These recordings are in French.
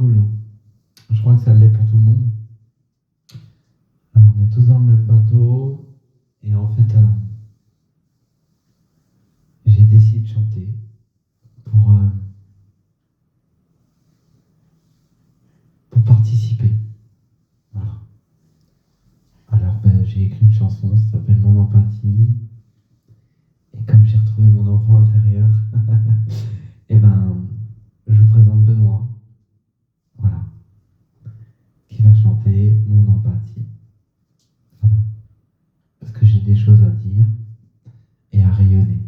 cool. Je crois que ça l'est pour tout le monde. On est tous dans le même bateau. Et en fait, j'ai décidé de chanter pour participer. Voilà. Alors, j'ai écrit une chanson, ça s'appelle Mon empathie. Et comme j'ai retrouvé mon enfant intérieur, et je vous présente Benoît. Voilà. Qui va chanter Mon empathie. Voilà. Parce que j'ai des choses à dire et à rayonner.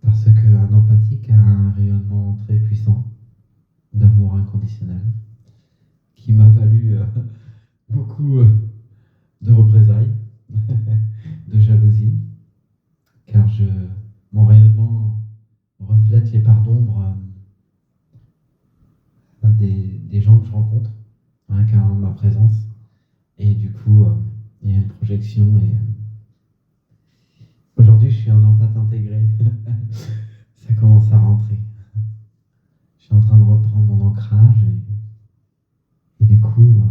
Parce qu'un empathique a un rayonnement très puissant d'amour inconditionnel qui m'a valu beaucoup de représailles, de jalousie, car mon rayonnement reflète les parts d'ombre des gens que je rencontre, car ma présence, et du coup, il y a une projection, et aujourd'hui, je suis un empathe intégré. Ça commence à rentrer. Je suis en train de reprendre mon ancrage, et du coup,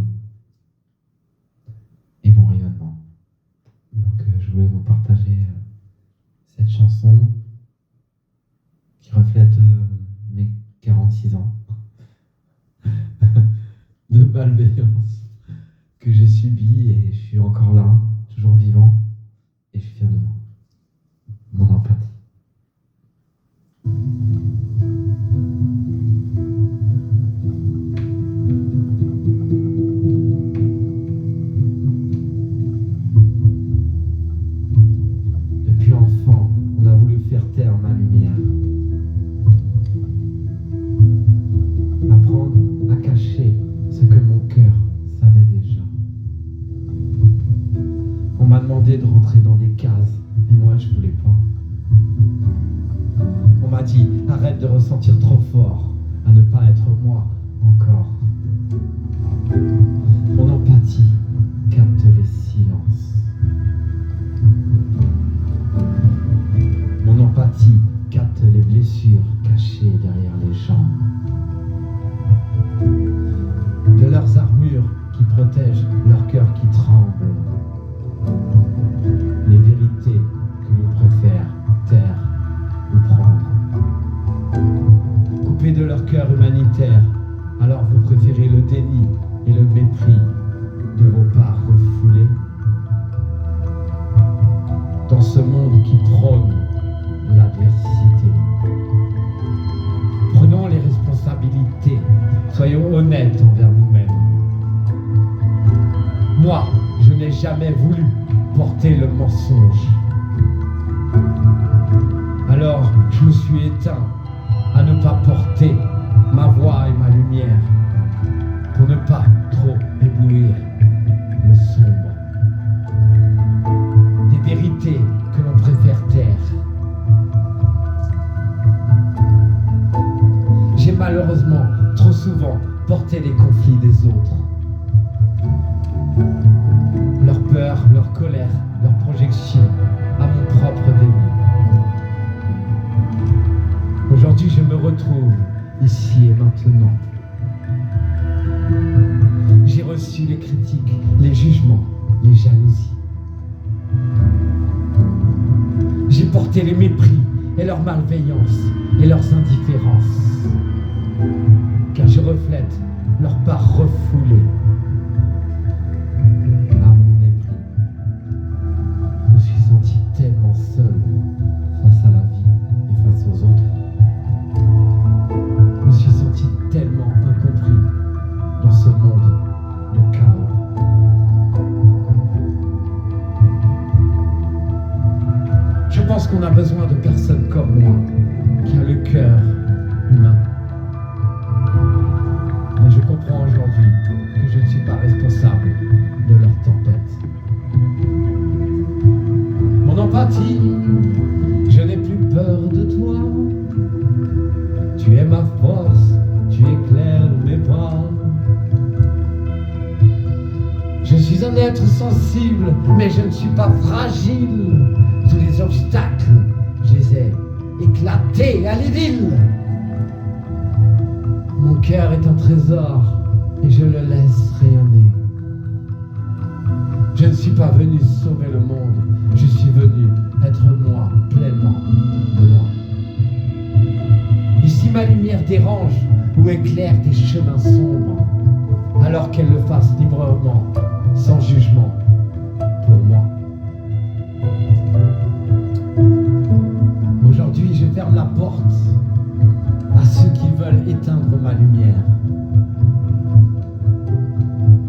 et mon rayonnement. Donc, je voulais vous partager cette chanson qui reflète mes 46 ans de malveillance que j'ai subi, et je suis encore là, toujours vivant, et je suis fier de moi. Mon empathie. Depuis enfant, on a voulu faire taire ma lumière. Apprendre à cacher ce que mon cœur savait déjà. On m'a demandé de rentrer dans des cases, et moi je voulais pas. On m'a dit, arrête de ressentir trop fort, à ne pas être moi encore. Mon empathie capte les silences. Mon empathie capte les blessures cachées derrière les gens. De leurs armures qui protègent leur cœur qui tremble. Les vérités que l'on préfère taire ou prendre. Coupés de leur cœur humanitaire, alors vous préférez le déni et le mépris de vos parts refoulées. Dans ce monde qui prône l'adversité, prenons les responsabilités, soyons honnêtes envers nous-mêmes. Moi, je n'ai jamais voulu porter le mensonge. Alors, je me suis éteint à ne pas porter ma voix et ma lumière pour ne pas trop éblouir le sombre. Des vérités que l'on préfère taire. J'ai malheureusement trop souvent porté les conflits des autres. Leur peur, leur colère, leur projection à mon propre déni. Aujourd'hui, je me retrouve ici et maintenant. J'ai reçu les critiques, les jugements, les jalousies. J'ai porté les mépris et leur malveillance et leurs indifférences. Car je reflète leur part refoulée. À mon mépris, je me suis senti tellement seul face à la vie et face aux autres. Je me suis senti tellement incompris dans ce monde de chaos. Je pense qu'on a besoin de personnes comme moi, qui a le cœur humain. Mais je comprends aujourd'hui que je ne suis pas responsable de leur tempête. Mon empathie, je n'ai plus peur de toi. Tu es ma force, tu éclaires mes pas. Je suis un être sensible, mais je ne suis pas fragile. Tous les obstacles, je les ai éclatés à l'idylle. Mon cœur est un trésor et je le laisse rayonner. Je ne suis pas venu sauver le monde, je suis venu être moi, pleinement de moi. Et si ma lumière dérange ou éclaire tes chemins sombres, alors qu'elle le fasse librement, sans jugement, pour moi. Aujourd'hui, je ferme la porte à ceux qui veulent éteindre ma lumière.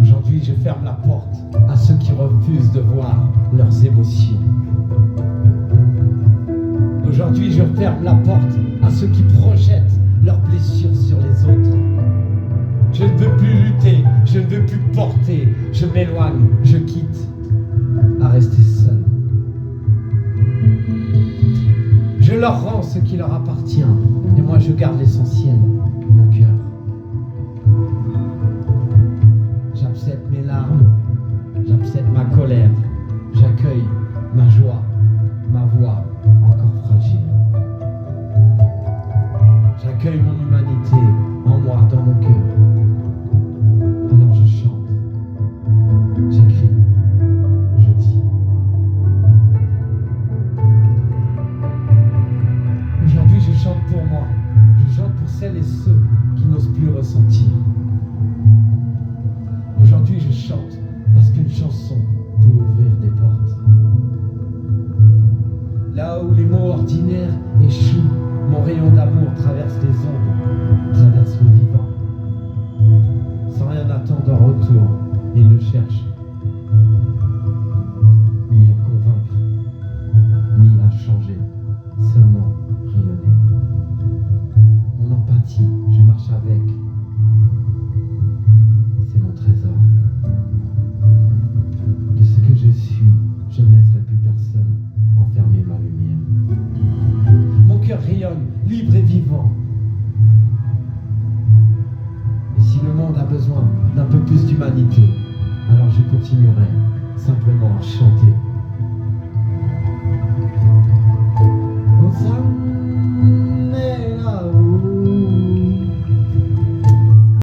Aujourd'hui, je ferme la porte à ceux qui refusent de voir leurs émotions. Aujourd'hui, je ferme la porte à ceux qui projettent leurs blessures sur les autres. Je ne veux plus lutter, je ne veux plus porter, je m'éloigne, je quitte à rester seul. Je leur rends ce qui leur appartient et moi je garde l'essentiel, mon cœur. J'accepte mes larmes, j'accepte ma colère, j'accueille ma joie, ma voix encore fragile. J'accueille mon humanité en moi, dans mon cœur. Alors je chante, j'écris, je dis. Aujourd'hui je chante pour moi, je chante pour celles et ceux qui n'osent plus ressentir. Aujourd'hui je chante parce qu'une chanson peut ouvrir des portes. Là où les mots ordinaires échouent, mon rayon d'amour traverse les ondes, traverse le vivant. Sans rien attendre en retour, il ne cherche ni à convaincre, ni à changer, seulement rayonner. Mon empathie, je marche avec, c'est mon trésor. De ce que je suis, je ne laisserai plus personne enfermer ma lumière. Mon cœur rayonne, libre et vivant. Et si le monde a besoin d'un peu plus d'humanité, alors je continuerai simplement à chanter